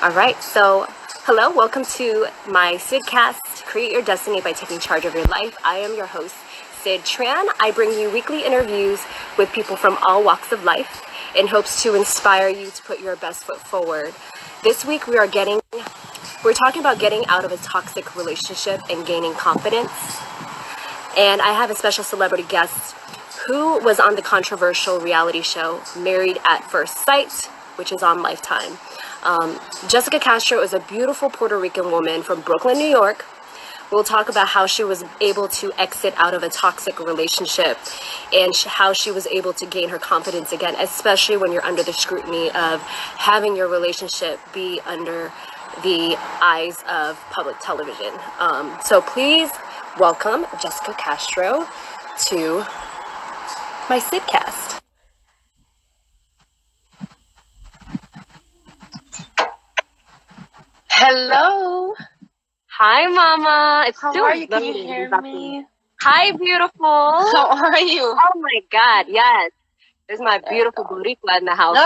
All right, so hello, welcome to my Sidcast, Create Your Destiny by Taking Charge of Your Life. I am your host, Sid Tran. I bring you weekly interviews with people from all walks of life in hopes to inspire you to put your best foot forward. This week we're talking about getting out of a toxic relationship and gaining confidence. And I have a special celebrity guest who was on the controversial reality show Married at First Sight, which is on Lifetime. Jessica Castro is a beautiful Puerto Rican woman from Brooklyn, New York. We'll talk about how she was able to exit out of a toxic relationship and how she was able to gain her confidence again, especially when you're under the scrutiny of having your relationship be under the eyes of public television. So please welcome Jessica Castro to my Sidcast. Hello. Hi, Mama. How are you? Can you hear me? Hi, beautiful. How are you? Oh my God, yes. There's my beautiful Boricua in the house.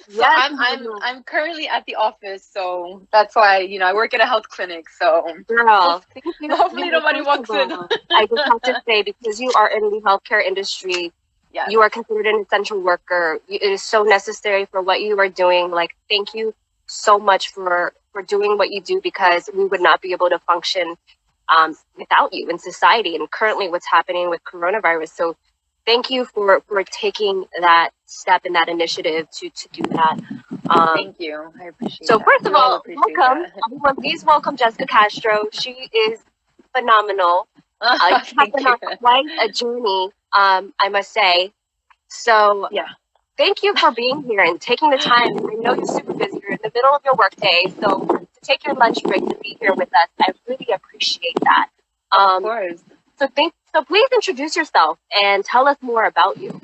So I'm currently at the office, so that's why I work at a health clinic. So Girl, hopefully nobody walks in. I just have to say, because you are in the healthcare industry, yes. You are considered an essential worker. It is so necessary for what you are doing. Like, thank you so much for doing what you do, because we would not be able to function without you in society, and currently what's happening with coronavirus. So thank you for taking that step and that initiative to do that. Thank you. I appreciate so that. first of all, welcome. That. Everyone, please welcome Jessica Castro. She is phenomenal. You've been on quite a journey, I must say. So yeah. Thank you for being here and taking the time. I know you're super busy. You're in the middle of your workday, so to take your lunch break to be here with us, I really appreciate that. Of course. So please introduce yourself and tell us more about you.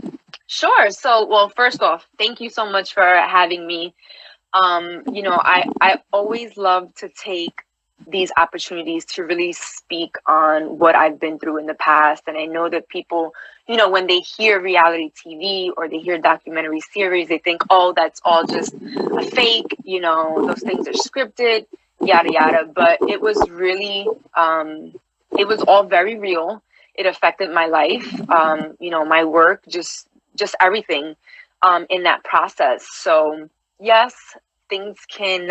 Sure. So, well, first off, thank you so much for having me. I always love to take these opportunities to really speak on what I've been through in the past. And I know that people, when they hear reality TV or they hear documentary series, they think, oh, that's all just a fake, those things are scripted, yada, yada. But it was really, it was all very real. It affected my life, my work, just everything in that process. So yes, things can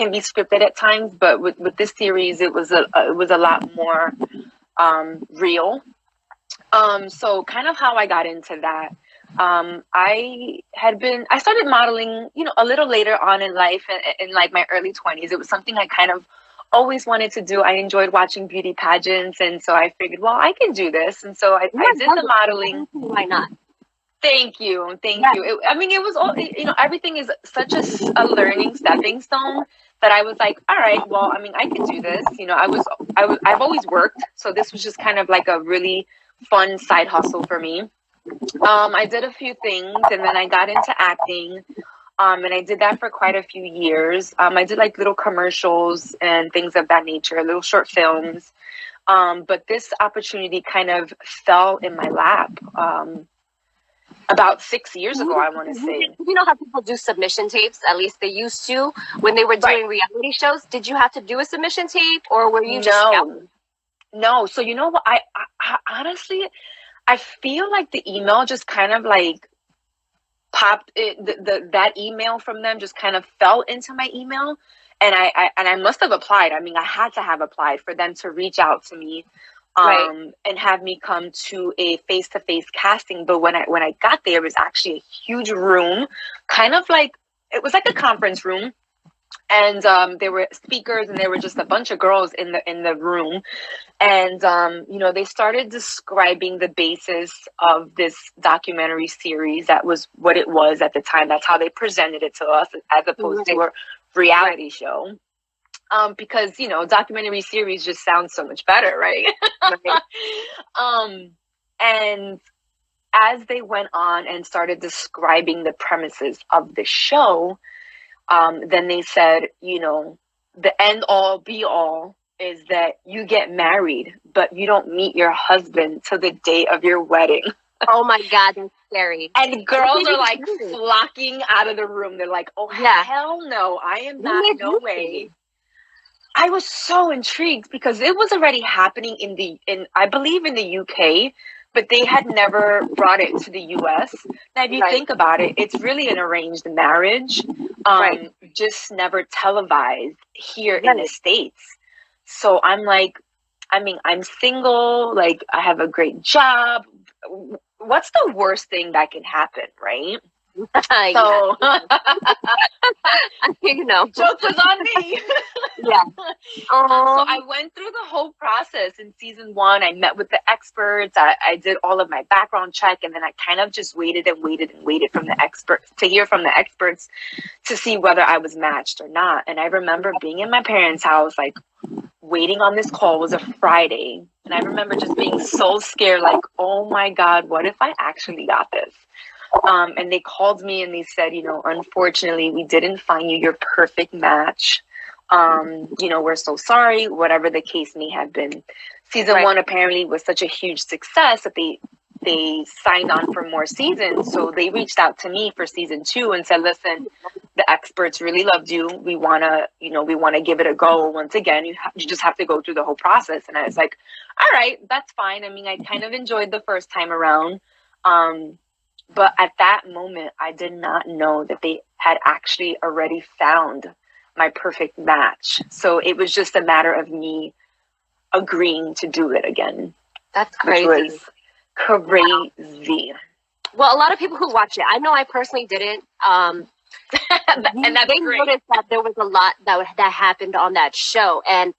be scripted at times, but with this series, it was a lot more real. So kind of how I got into that. I started modeling, a little later on in life, in like my early 20s. It was something I kind of always wanted to do. I enjoyed watching beauty pageants, and so I figured, well, I can do this, and so I did the modeling. Why not? Thank you. It was all, everything is such a learning stepping stone that I was like, all right, well, I could do this. I've always worked, so this was just kind of like a really fun side hustle for me. I did a few things, and then I got into acting, and I did that for quite a few years. I did like little commercials and things of that nature, little short films. But this opportunity kind of fell in my lap. About 6 years ago, I want to say. You know how people do submission tapes? At least they used to when they were doing reality shows. Did you have to do a submission tape, or were you just No. So you know what? I honestly, I feel like the email just kind of like popped. That email from them just kind of fell into my email, and I must have applied. I had to have applied for them to reach out to me. And have me come to a face-to-face casting. But when I got there, it was actually a huge room, kind of like, it was like a conference room. And there were speakers, and there were just a bunch of girls in the room. And, they started describing the basis of this documentary series. That was what it was at the time. That's how they presented it to us, as opposed to a reality show. Because, documentary series just sounds so much better, right? And as they went on and started describing the premises of the show, then they said, the end all be all is that you get married, but you don't meet your husband till the day of your wedding. Oh my God, that's scary. And girls are like What flocking out of the room. They're like, oh, Yeah. hell no, I am not, made no you way. think? I was so intrigued because it was already happening I believe in the UK, but they had never brought it to the US. Now, if you Right. think about it, it's really an arranged marriage, Right. just never televised here in the Right. States. So I'm like, I mean, I'm single, like I have a great job. What's the worst thing that can happen, right? Yeah. So You know. joke was on me. Yeah. So Oh. I went through the whole process in season one. I met with the experts. I did all of my background check, and then I kind of just waited and waited and waited from the experts to hear from the experts to see whether I was matched or not. And I remember being in my parents' house, like waiting on this call. It was a Friday, and I remember just being so scared, like, oh my God, what if I actually got this? And they called me and they said, unfortunately, we didn't find you your perfect match. We're so sorry, whatever the case may have been. Season one apparently was such a huge success that they signed on for more seasons. So they reached out to me for season two and said, listen, the experts really loved you. We want to give it a go. Once again, you just have to go through the whole process. And I was like, all right, that's fine. I mean, I kind of enjoyed the first time around. But at that moment, I did not know that they had actually already found my perfect match. So it was just a matter of me agreeing to do it again. That's crazy. Which was crazy. Well, a lot of people who watch it, I know I personally didn't. And that's they great. noticed that there was a lot that happened on that show, and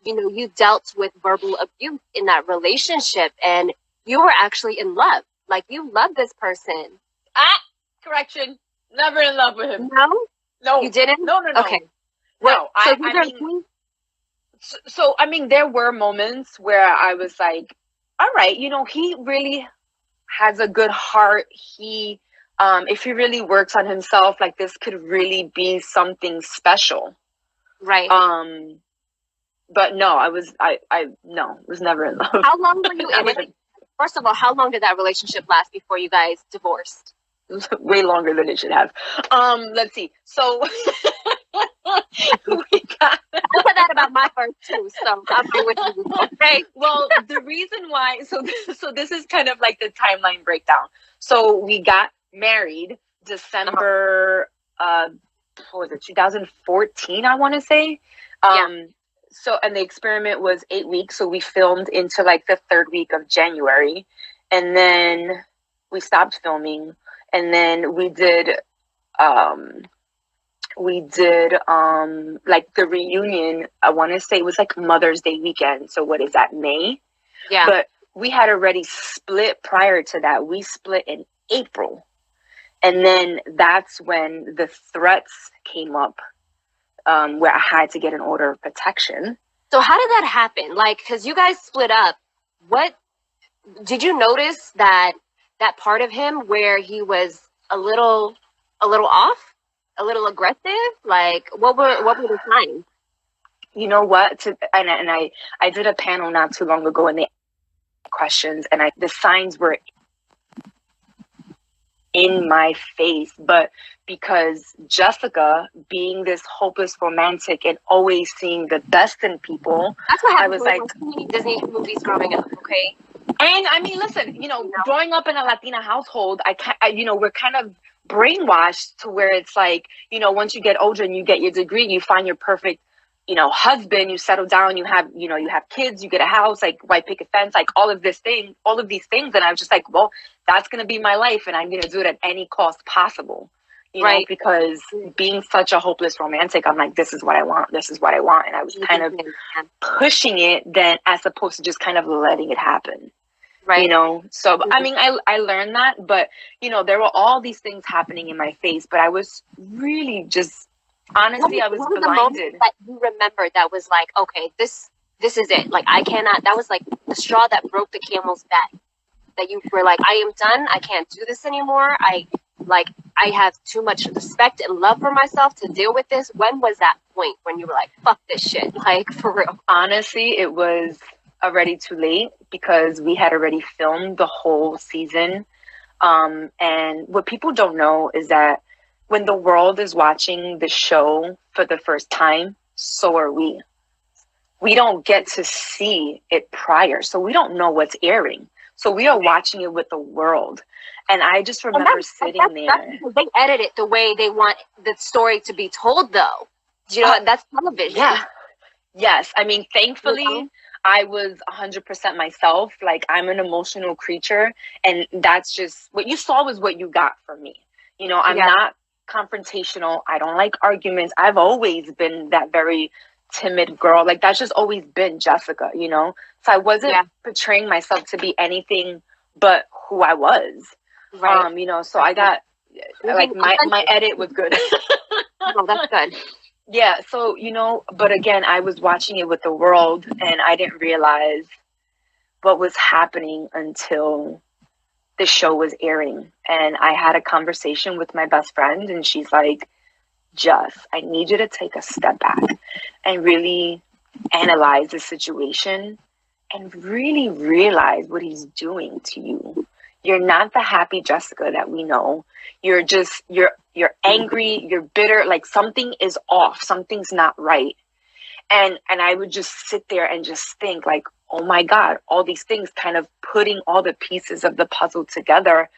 you dealt with verbal abuse in that relationship, and you were actually in love. Like, you love this person. Correction. Never in love with him. No, you didn't. No. Okay. No, So I mean, there were moments where I was like, all right, he really has a good heart. He, if he really works on himself, like this could really be something special. Right. But no, I was never in love. How long were you in it? First of all, how long did that relationship last before you guys divorced? Way longer than it should have. Let's see. So I said that about my first too, so I'm here with you. Okay. Well, the reason why, so this is kind of like the timeline breakdown. So we got married December, what was it, 2014, I want to say. So, and the experiment was 8 weeks. So we filmed into like the third week of January, and then we stopped filming. And then we did like the reunion. I want to say it was like Mother's Day weekend. So what is that, May? Yeah. But we had already split prior to that. We split in April. And then that's when the threats came up, where I had to get an order of protection. So how did that happen? Like, because you guys split up, what did you notice that part of him where he was a little off, a little aggressive? Like, what were the signs? You know what? I did a panel not too long ago, and they asked questions, and the signs were in my face. But because Jessica, being this hopeless romantic and always seeing the best in people, that's what happened. I was like, Disney movies growing up, okay? And I mean, listen, growing up in a Latina household, we're kind of brainwashed to where it's like, once you get older and you get your degree, you find your perfect, husband, you settle down, you have kids, you get a house, like white picket fence, like all of these things. And I was just like, well, that's going to be my life. And I'm going to do it at any cost possible, know, because being such a hopeless romantic, I'm like, this is what I want. This is what I want. And I was kind of pushing it then as opposed to just kind of letting it happen. Right. So, I mean, I learned that, but, there were all these things happening in my face, but I was really just, honestly, I was blinded. That you remembered that was like, okay, this is it. Like, that was like the straw that broke the camel's back. That you were like, I am done. I can't do this anymore. I have too much respect and love for myself to deal with this. When was that point when you were like, fuck this shit? Like, for real. Honestly, it was already too late because we had already filmed the whole season. And what people don't know is that when the world is watching the show for the first time, so are we. We don't get to see it prior, so we don't know what's airing. So we are watching it with the world. And I just remember sitting there. That's because they edit it the way they want the story to be told, though. Do you know what? That's television. Yeah. Yes. I mean, thankfully, I was 100% myself. Like, I'm an emotional creature. And that's just what you saw was what you got from me. You know, I'm not confrontational. I don't like arguments. I've always been that very timid girl. Like, that's just always been Jessica, you know? So I wasn't portraying myself to be anything but who I was. Right. You know, so I got, like, my edit was good. Oh, that's good. Yeah, so, you know, but again, I was watching it with the world and I didn't realize what was happening until the show was airing. And I had a conversation with my best friend and she's like, Jess, I need you to take a step back and really analyze the situation and really realize what he's doing to you. You're not the happy Jessica that we know. You're just, you're angry, you're bitter, like something is off, something's not right. And I would just sit there and just think like, oh my God, all these things kind of putting all the pieces of the puzzle together.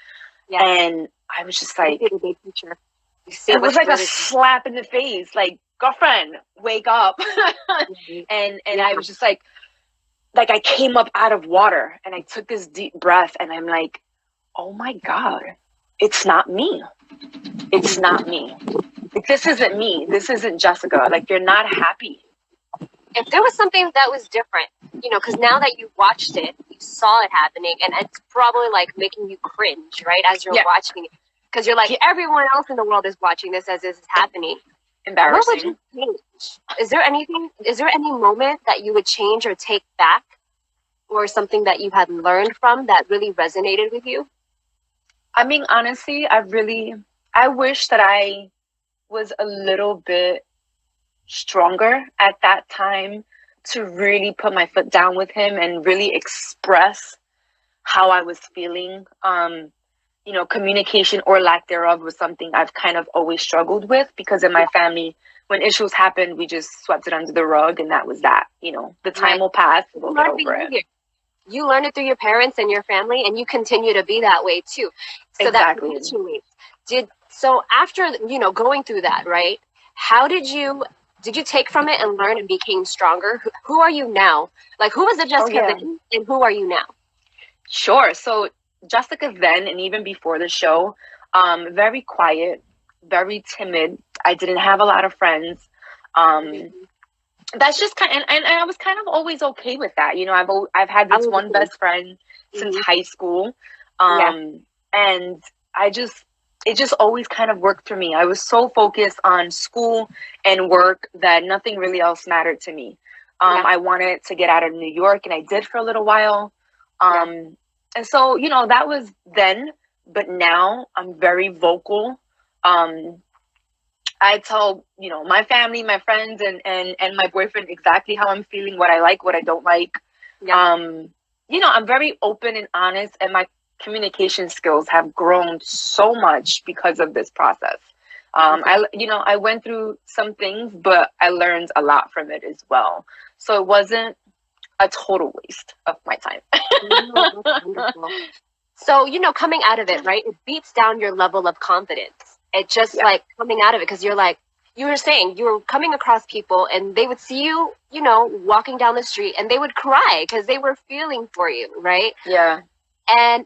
Yeah. And I was just like, it was like a slap in the face, like, girlfriend, wake up. And I was just like I came up out of water and I took this deep breath and I'm like, oh my God, it's not me. It's not me. Like, this isn't me. This isn't Jessica. Like, you're not happy. If there was something that was different, you know, because now that you watched it, you saw it happening, and it's probably like making you cringe, right, as you're watching it. Because you're like, everyone else in the world is watching this as this is happening. Embarrassing. What would you change? Is there any moment that you would change or take back, or something that you had learned from that really resonated with you? I mean, honestly, I wish that I was a little bit stronger at that time to really put my foot down with him and really express how I was feeling. You know, communication or lack thereof was something I've kind of always struggled with because in my family, when issues happened, we just swept it under the rug and that was that. You know, the time will pass, we'll get over it. You learned it through your parents and your family, and you continue to be that way too. So exactly. So after, you know, going through that, right? How did you take from it and learn and became stronger? Who are you now? Like, who was the Jessica then, and who are you now? Sure. So Jessica then, and even before the show, very quiet, very timid. I didn't have a lot of friends. That's just kind of, and I was kind of always okay with that. You know, I've had this one best friend since high school. And it just always kind of worked for me. I was so focused on school and work that nothing really else mattered to me. I wanted to get out of New York and I did for a little while. And so, you know, that was then, but now I'm very vocal. I tell, you know, my family, my friends, and my boyfriend exactly how I'm feeling, what I like, what I don't like. You know, I'm very open and honest, and my communication skills have grown so much because of this process. I went through some things, but I learned a lot from it as well. So it wasn't a total waste of my time. So, you know, coming out of it, right, it beats down your level of confidence. It just like coming out of it, because you're like, you were saying you were coming across people and they would see you, you know, walking down the street and they would cry because they were feeling for you, right? Yeah. And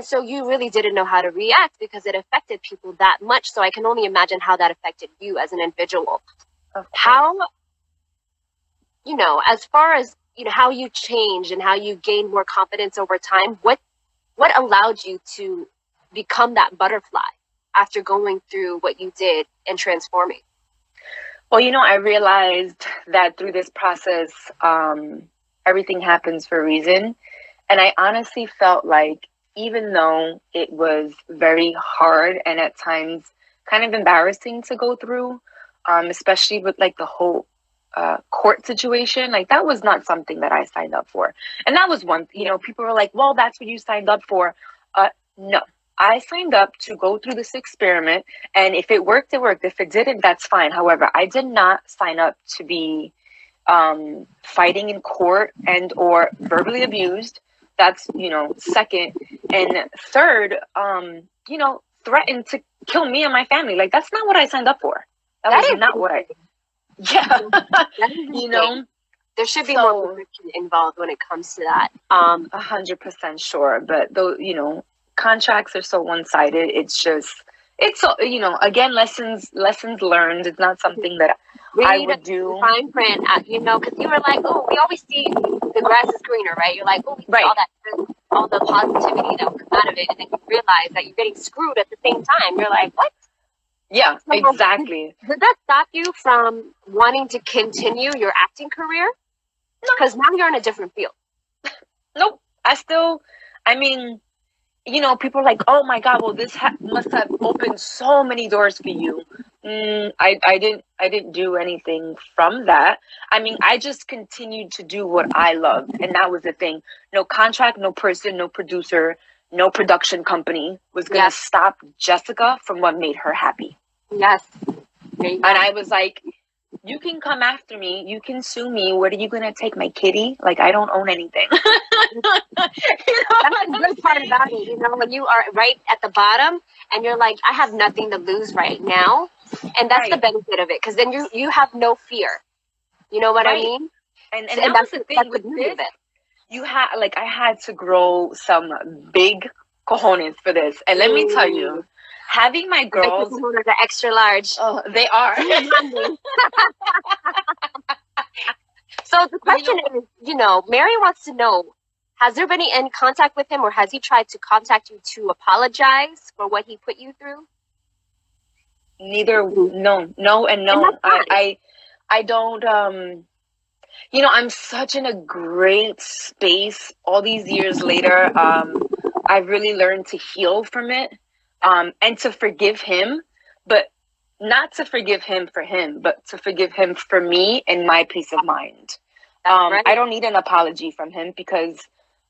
so you really didn't know how to react because it affected people that much. So I can only imagine how that affected you as an individual. How, you know, as far as, you know, how you changed and how you gained more confidence over time, what allowed you to become that butterfly after going through what you did and transforming? Well, you know, I realized that through this process, everything happens for a reason. And I honestly felt like even though it was very hard and at times kind of embarrassing to go through, especially with like the whole court situation, like that was not something that I signed up for. And that was one, you know, people were like, well, that's what you signed up for. No. I signed up to go through this experiment, and if it worked, it worked. If it didn't, that's fine. However, I did not sign up to be fighting in court and or verbally abused. That's, second. And third, threatened to kill me and my family. Like, that's not what I signed up for. That was not what I, yeah, That is you insane. know, There should be more so protection involved when it comes to that. 100% sure. But though, contracts are so one-sided, it's so, again, lessons learned. It's not something that I Read would the do. fine print, because you were like, oh, we always see the grass is greener, right? You're like, oh, we see Right. all the positivity that will come out of it, and then you realize that you're getting screwed at the same time. You're like, what? Yeah, So, exactly. Did that stop you from wanting to continue your acting career? Because now you're in a different field. Nope. I mean, people are like, oh my God, well, this must have opened so many doors for you. I didn't do anything from that. I mean, I just continued to do what I loved, and that was the thing. No contract, no person, no producer, no production company was gonna stop Jessica from what made her happy. Yes. And I was like, you can come after me. You can sue me. What are you going to take, my kitty? Like, I don't own anything. That's the good part about it, when you are right at the bottom and you're like, I have nothing to lose right now. And that's the benefit of it, because then you have no fear. You know what I mean? And that was the thing with this. I had to grow some big cojones for this. And let me tell you, having my girls, the extra large. Oh, they are. So the question is, Mary wants to know, has there been any contact with him, or has he tried to contact you to apologize for what he put you through? Neither. No, and no. I don't. I'm such in a great space. All these years later, I've really learned to heal from it, and to forgive him, but not to forgive him for him, but to forgive him for me and my peace of mind. Right. I don't need an apology from him because,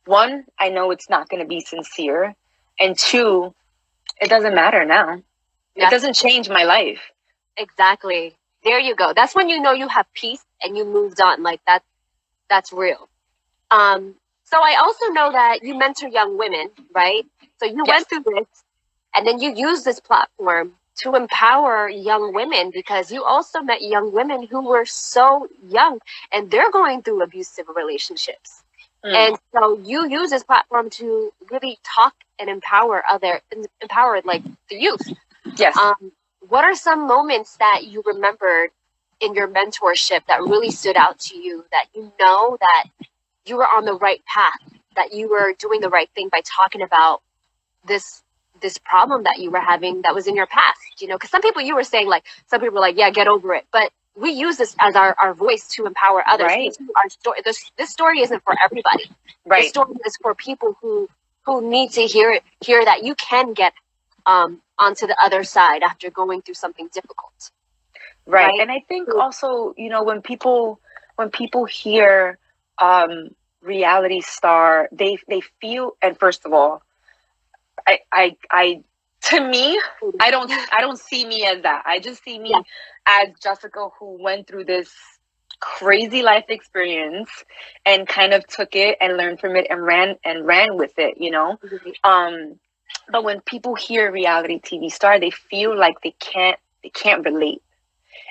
one, I know it's not going to be sincere, and two, it doesn't matter now. It doesn't change my life. Exactly. There you go. That's when you know you have peace and you moved on. Like that's real. So I also know that you mentor young women, right? So you went through this, and then you use this platform to empower young women, because you also met young women who were so young and they're going through abusive relationships. And so you use this platform to really talk and empower like the youth. Yes. What are some moments that you remembered in your mentorship that really stood out to you, that that you were on the right path, that you were doing the right thing by talking about this problem that you were having that was in your past? Because some people, you were saying, like, some people were like, yeah, get over it. But we use this as our voice to empower others. Right. Our story, this story isn't for everybody. Right. This story is for people who need to hear that you can get onto the other side after going through something difficult. Right. And I think also, when people hear reality star, they feel, and first of all, I to me, I don't see me as that. I just see me as Jessica, who went through this crazy life experience and kind of took it and learned from it and ran with it, But when people hear reality TV star, they feel like they can't relate.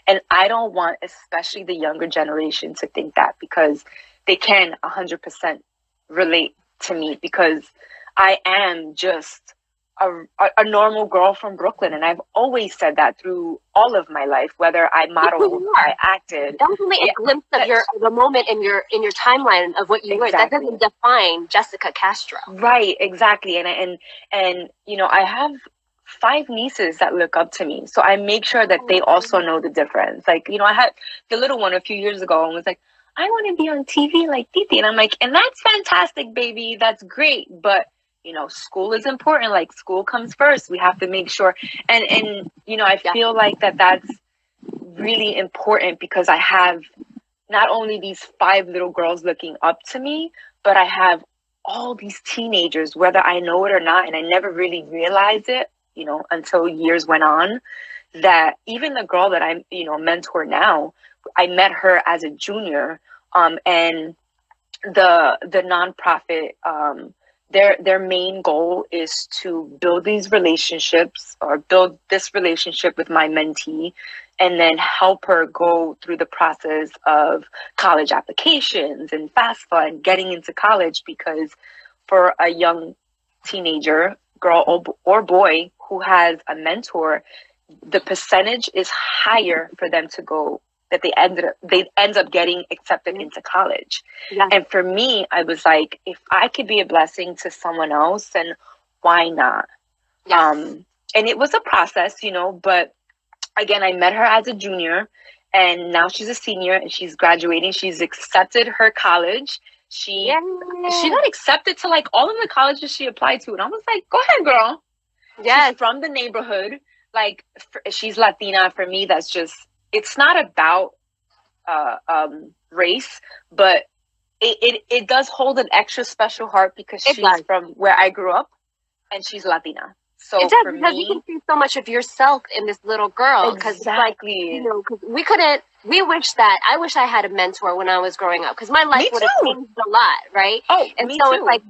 And I don't want, especially the younger generation, to think that, because they can 100% relate to me, because I am just a normal girl from Brooklyn. And I've always said that through all of my life, whether I modeled, I acted. That was only a glimpse of a moment in your timeline of what you were. That doesn't define Jessica Castro. Right, exactly. And I have 5 nieces that look up to me. So I make sure that they also know the difference. Like, I had the little one a few years ago and was like, I want to be on TV like Titi. And I'm like, and that's fantastic, baby. That's great. But, school is important. Like, school comes first. We have to make sure. And I feel like that's really important, because I have not only these 5 little girls looking up to me, but I have all these teenagers, whether I know it or not, and I never really realized it, until years went on, that even the girl that I, mentor now, I met her as a junior, and the nonprofit, their main goal is to build these relationships, or build this relationship with my mentee, and then help her go through the process of college applications and FAFSA and getting into college. Because for a young teenager, girl or boy, who has a mentor, the percentage is higher for them to go, that they end up getting accepted into college. Yeah. And for me, I was like, if I could be a blessing to someone else, then why not? Yes. And it was a process, but again, I met her as a junior, and now she's a senior and she's graduating. She's accepted her college. She got accepted to like all of the colleges she applied to. And I was like, go ahead, girl. Yes. She's from the neighborhood. Like, she's Latina. For me, that's just, it's not about race, but it does hold an extra special heart because she's from where I grew up, and she's Latina. So it does, for because me, you can see so much of yourself in this little girl. Exactly. Because I wish I had a mentor when I was growing up, because my life would have changed a lot, right? Oh, and me so too. It's like,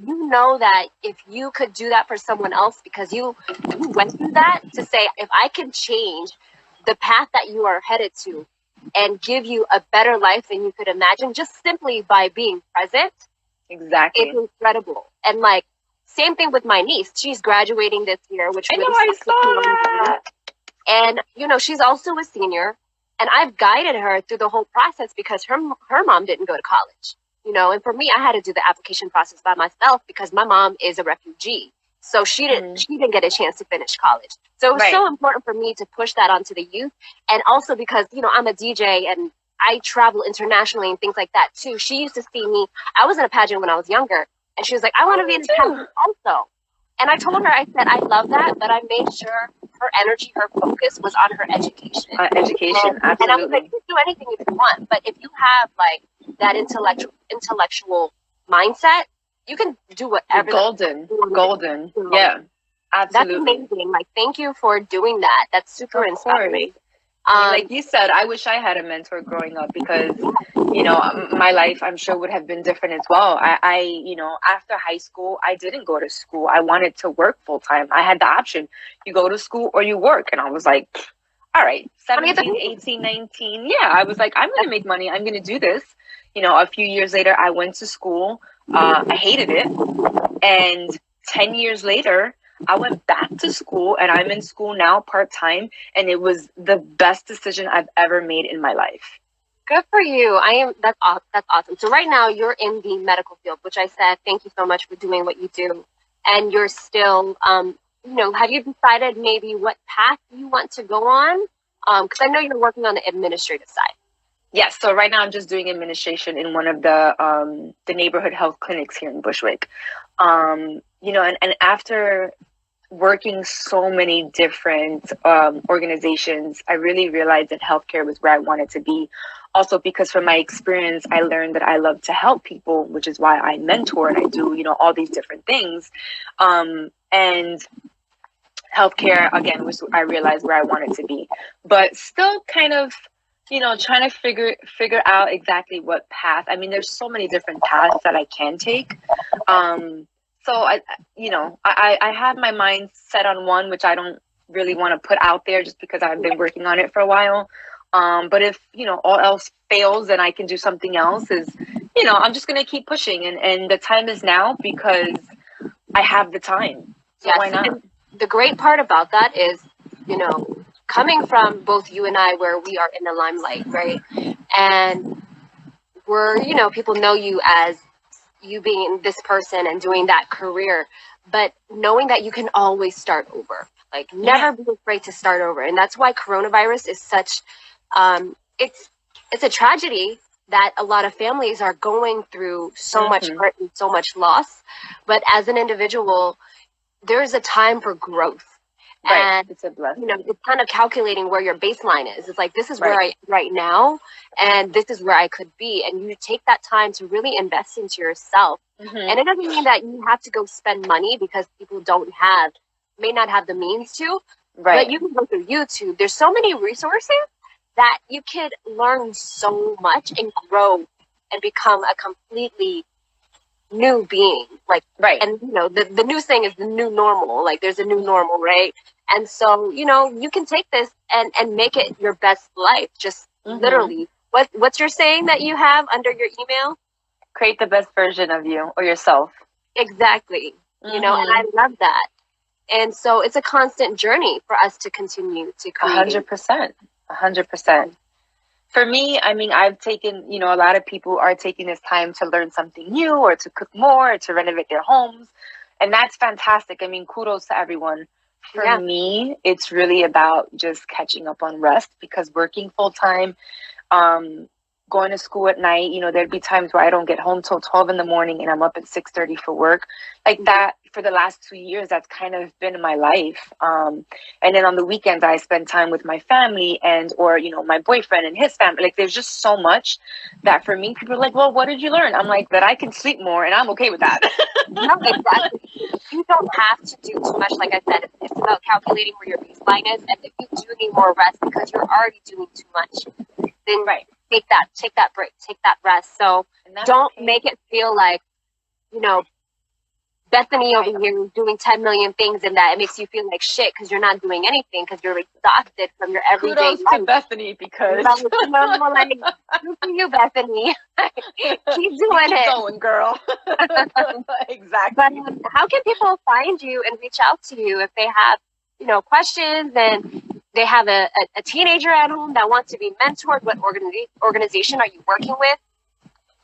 that if you could do that for someone else, because you went through that, to say, if I can change the path that you are headed to and give you a better life than you could imagine, just simply by being present. Exactly. It's incredible. And like, same thing with my niece. She's graduating this year, which I saw that. And she's also a senior, and I've guided her through the whole process, because her mom didn't go to college. And for me, I had to do the application process by myself, because my mom is a refugee. So she didn't get a chance to finish college. So it was so important for me to push that onto the youth. And also because, I'm a DJ and I travel internationally and things like that too. She used to see me. I was in a pageant when I was younger, and she was like, I want to be in a pageant also. And I told her, I said, I love that, but I made sure her energy, her focus was on her education. Absolutely. And I was like, you can do anything if you want, but if you have like that intellectual mindset, you can do whatever. Golden. Yeah, absolutely. That's amazing. Like, thank you for doing that. That's super inspiring. Like you said, I wish I had a mentor growing up, because, my life, I'm sure, would have been different as well. I after high school, I didn't go to school. I wanted to work full time. I had the option. You go to school or you work. And I was like, all right, 17, 18, 19. Yeah, I was like, I'm going to make money. I'm going to do this. A few years later, I went to school. I hated it. And 10 years later, I went back to school, and I'm in school now part-time, and it was the best decision I've ever made in my life. Good for you. That's awesome. So right now you're in the medical field, which I said, thank you so much for doing what you do. And you're still, have you decided maybe what path you want to go on? Because I know you're working on the administrative side. Yes. So right now I'm just doing administration in one of the neighborhood health clinics here in Bushwick. And after working so many different organizations, I really realized that healthcare was where I wanted to be. Also, because from my experience, I learned that I love to help people, which is why I mentor and I do, all these different things. And healthcare, again, was, I realized, where I wanted to be. But still kind of, trying to figure out exactly what path. I mean, there's so many different paths that I can take. So I have my mind set on one, which I don't really want to put out there just because I've been working on it for a while. But if, all else fails and I can do something else, I'm just going to keep pushing. And the time is now, because I have the time. So why not? And the great part about that is, coming from both you and I, where we are in the limelight, right? And we're, people know you as you being this person and doing that career, but knowing that you can always start over, like never be afraid to start over. And that's why coronavirus is such, it's a tragedy that a lot of families are going through so much hurt and so much loss. But as an individual, there's a time for growth. Right. And It's a blessing. it's kind of calculating where your baseline is. It's like, this is where Right. I right now, and this is where I could be. And you take that time to really invest into yourself. Mm-hmm. And it doesn't mean that you have to go spend money, because people may not have the means to. Right. But you can go through YouTube. There's so many resources that you could learn so much and grow and become a completely new being. Like, Right. and the new thing is the new normal. Like, there's a new normal, right? And so, you can take this and make it your best life. Just literally. What's your saying that you have under your email? Create the best version of you or yourself. Exactly. And I love that. And so it's a constant journey for us to continue to create. 100%. 100%. For me, I mean, I've taken, a lot of people are taking this time to learn something new, or to cook more, or to renovate their homes. And that's fantastic. I mean, kudos to everyone. For me, it's really about just catching up on rest, because working full time, going to school at night, there'd be times where I don't get home till 12 in the morning and I'm up at 6:30 for work. Like that, for the last 2 years, that's kind of been my life. And then on the weekends, I spend time with my family or my boyfriend and his family. Like, there's just so much that for me, people are like, well, what did you learn? I'm like, that I can sleep more, and I'm okay with that. No, exactly. You don't have to do too much. Like I said, it's about calculating where your baseline is. And if you do need more rest because you're already doing too much, then take that break, take that rest. So don't make it feel like, Bethany over here is doing 10 million things, and that it makes you feel like shit because you're not doing anything, because you're exhausted from your everyday life. Kudos to Bethany, because like, good for you, Bethany. Keep doing Keep going, girl. Exactly. But how can people find you and reach out to you if they have, questions, and they have a teenager at home that wants to be mentored? What organization are you working with?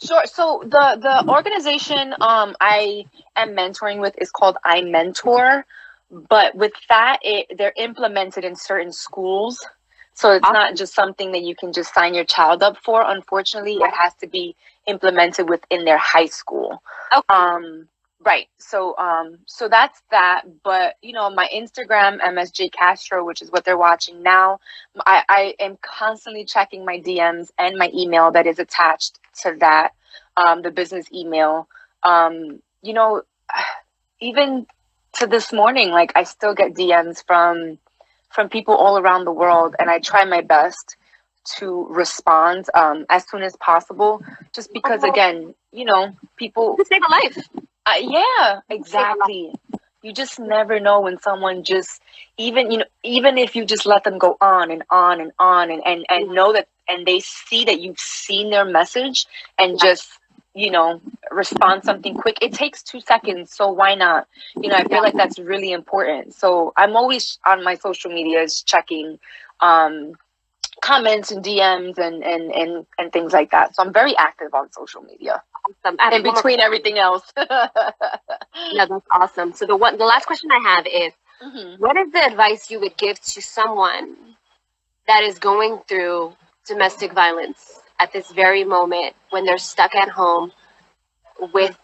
Sure. So the organization I am mentoring with is called I Mentor, but with that, they're implemented in certain schools. So it's not just something that you can just sign your child up for. Unfortunately, it has to be implemented within their high school. Okay. Right. So so that's that. But my Instagram, MSJ Castro, which is what they're watching now, I am constantly checking my DMs and my email that is attached to that, the business email. Even to this morning, like, I still get DMs from people all around the world, and I try my best to respond as soon as possible, just because, again, people save a life. Yeah, exactly. You just never know when someone just, even if you just let them go on and on and on, and know that, and they see that you've seen their message, and just, respond something quick. It takes 2 seconds, so why not? I feel like that's really important. So I'm always on my social medias checking comments and DMs and things like that. So I'm very active on social media. Awesome. In between everything else. Yeah, that's awesome. So the last question I have is, what is the advice you would give to someone that is going through domestic violence at this very moment, when they're stuck at home with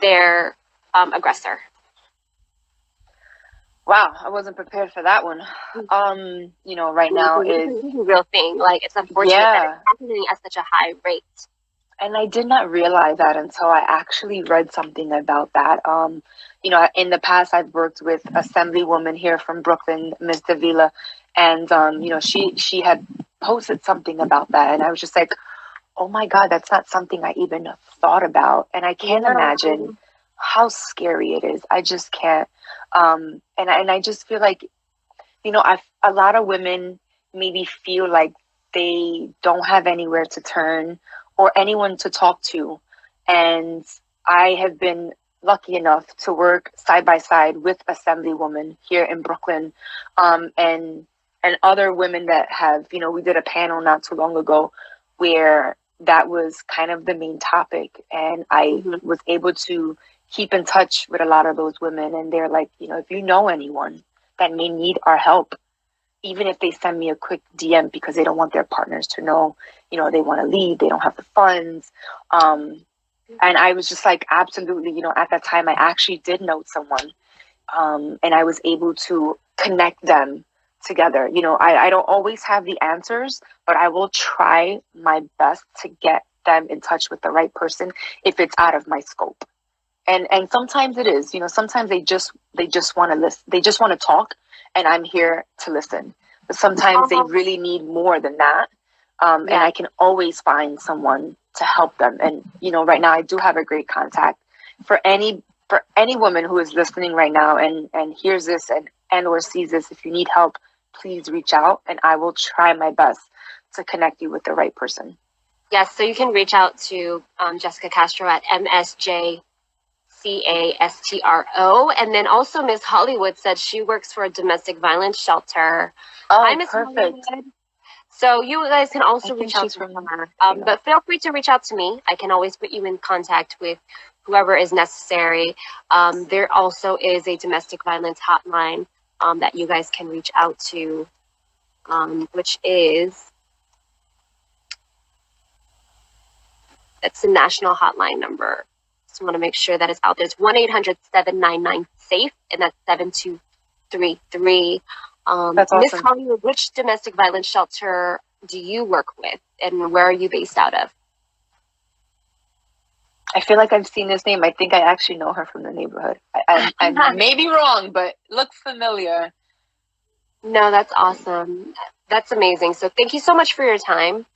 their aggressor? Wow, I wasn't prepared for that one. Right now it's a real thing. Like, it's unfortunate that it's happening at such a high rate. And I did not realize that until I actually read something about that. In the past, I've worked with Assemblywoman here from Brooklyn, Ms. Davila, and she had posted something about that, and I was just like, oh my God, that's not something I even thought about, and I can't imagine how scary it is. I just can't. And I just feel like, a lot of women maybe feel like they don't have anywhere to turn or anyone to talk to. And I have been lucky enough to work side by side with Assemblywoman here in Brooklyn, and other women that have, we did a panel not too long ago where that was kind of the main topic. And I was able to keep in touch with a lot of those women. And they're like, if you know anyone that may need our help, even if they send me a quick DM because they don't want their partners to know, they want to leave, they don't have the funds. And I was just like, absolutely, at that time, I actually did know someone. And I was able to connect them together. You know, I don't always have the answers, but I will try my best to get them in touch with the right person if it's out of my scope. And sometimes it is, you know, sometimes they just want to listen, they just want to talk, and I'm here to listen. But sometimes they really need more than that. And I can always find someone to help them. And, you know, right now I do have a great contact for any woman who is listening right now and hears this and or sees this. If you need help, please reach out, and I will try my best to connect you with the right person. Yes, so you can reach out to Jessica Castro at MSJ Castro. And then also Miss Hollywood said she works for a domestic violence shelter. Oh, Hi, Miss perfect. Hollywood. So you guys can also reach out to her. But feel free to reach out to me. I can always put you in contact with whoever is necessary. There also is a domestic violence hotline that you guys can reach out to, which is, that's the national hotline number. Just want to make sure that it's out there. It's 1-800-799-SAFE, and that's 7233. That's awesome. Miss Hollywood, which domestic violence shelter do you work with, and where are you based out of? I feel like I've seen this name. I think I actually know her from the neighborhood. I may be wrong, but looks familiar. No, that's awesome. That's amazing. So thank you so much for your time.